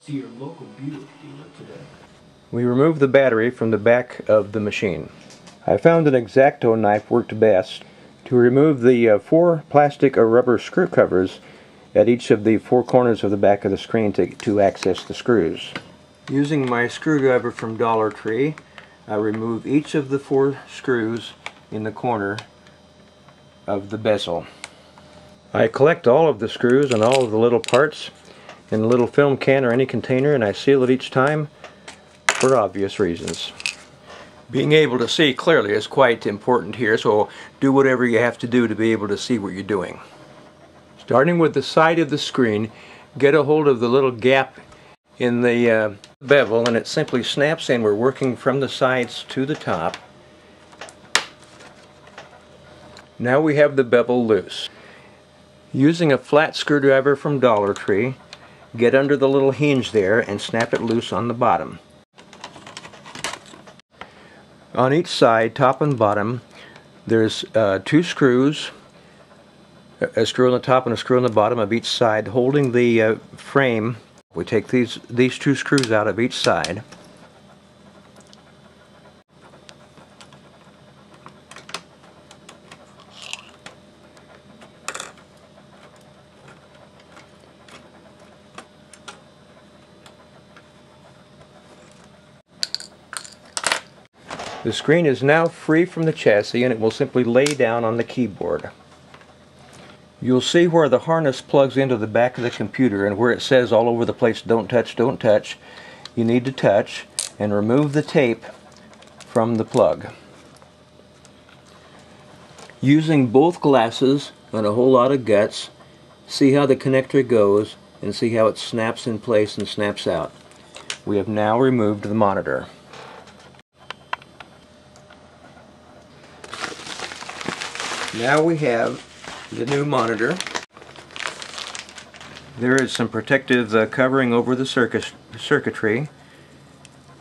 See your local Buick dealer today. We removed the battery from the back of the machine. I found an X-Acto knife worked best to remove the 4 plastic or rubber screw covers at each of the 4 corners of the back of the screen to access the screws. Using my screwdriver from Dollar Tree, I remove each of the 4 screws in the corner of the bezel. I collect all of the screws and all of the little parts in a little film can or any container, and I seal it each time for obvious reasons. Being able to see clearly is quite important here, so do whatever you have to do to be able to see what you're doing. Starting with the side of the screen, get a hold of the little gap in the bevel, and it simply snaps in. We're working from the sides to the top. Now we have the bevel loose. Using a flat screwdriver from Dollar Tree, get under the little hinge there and snap it loose on the bottom. On each side, top and bottom, there's 2 screws, a screw on the top and a screw on the bottom of each side holding the frame. We take these 2 screws out of each side. The screen is now free from the chassis, and it will simply lay down on the keyboard. You'll see where the harness plugs into the back of the computer, and where it says all over the place, "Don't touch, don't touch," you need to touch and remove the tape from the plug. Using both glasses and a whole lot of guts, see how the connector goes and see how it snaps in place and snaps out. We have now removed the monitor. Now we have the new monitor. There is some protective covering over the circuitry,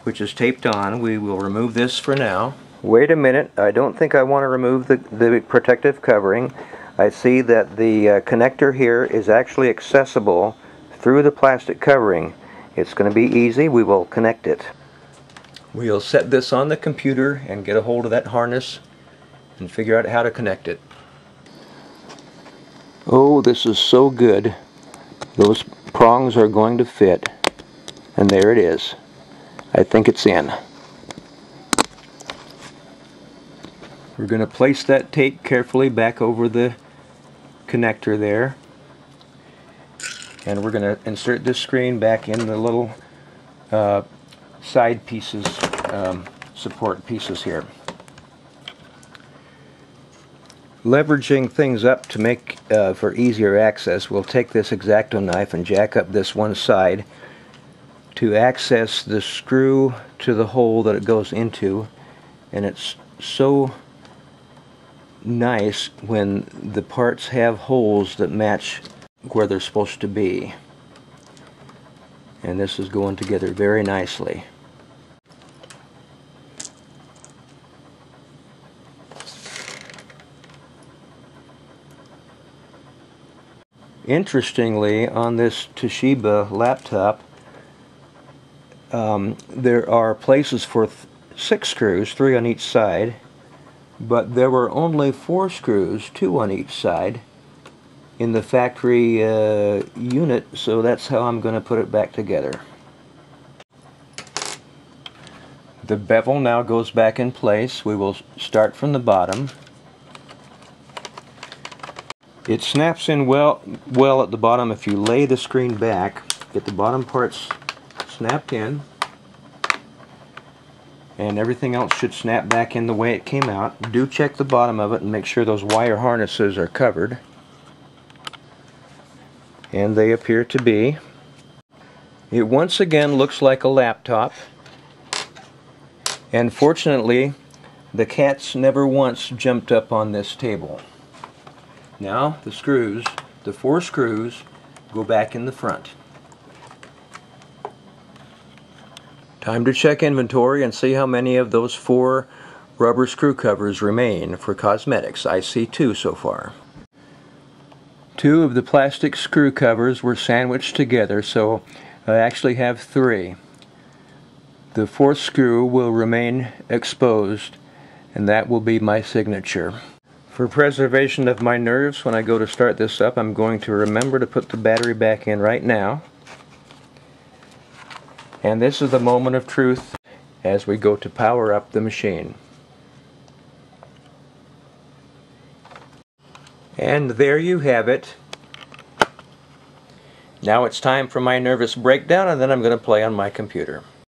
which is taped on. We will remove this for now. Wait a minute, I don't think I want to remove the protective covering. I see that the connector here is actually accessible through the plastic covering. It's going to be easy. We will connect it. We'll set this on the computer and get a hold of that harness and figure out how to connect it. Oh, this is so good. Those prongs are going to fit, and there it is. I think it's in. We're going to place that tape carefully back over the connector there, and we're going to insert this screen back in the little side pieces, support pieces here. Leveraging things up to make for easier access, we'll take this X-Acto knife and jack up this one side to access the screw to the hole that it goes into, and it's so nice when the parts have holes that match where they're supposed to be, and this is going together very nicely. Interestingly, on this Toshiba laptop, there are places for 6 screws, 3 on each side, but there were only 4 screws, 2 on each side, in the factory unit, so that's how I'm going to put it back together. The bevel now goes back in place. We will start from the bottom. It snaps in well at the bottom if you lay the screen back. Get the bottom parts snapped in, and everything else should snap back in the way it came out. Do check the bottom of it and make sure those wire harnesses are covered, and they appear to be. It once again looks like a laptop, and fortunately the cats never once jumped up on this table. Now the screws, the 4 screws, go back in the front. Time to check inventory and see how many of those 4 rubber screw covers remain for cosmetics. I see 2 so far. 2 of the plastic screw covers were sandwiched together, so I actually have 3. The 4th screw will remain exposed, and that will be my signature. For preservation of my nerves, when I go to start this up, I'm going to remember to put the battery back in right now. And this is the moment of truth as we go to power up the machine. And there you have it. Now it's time for my nervous breakdown, and then I'm going to play on my computer.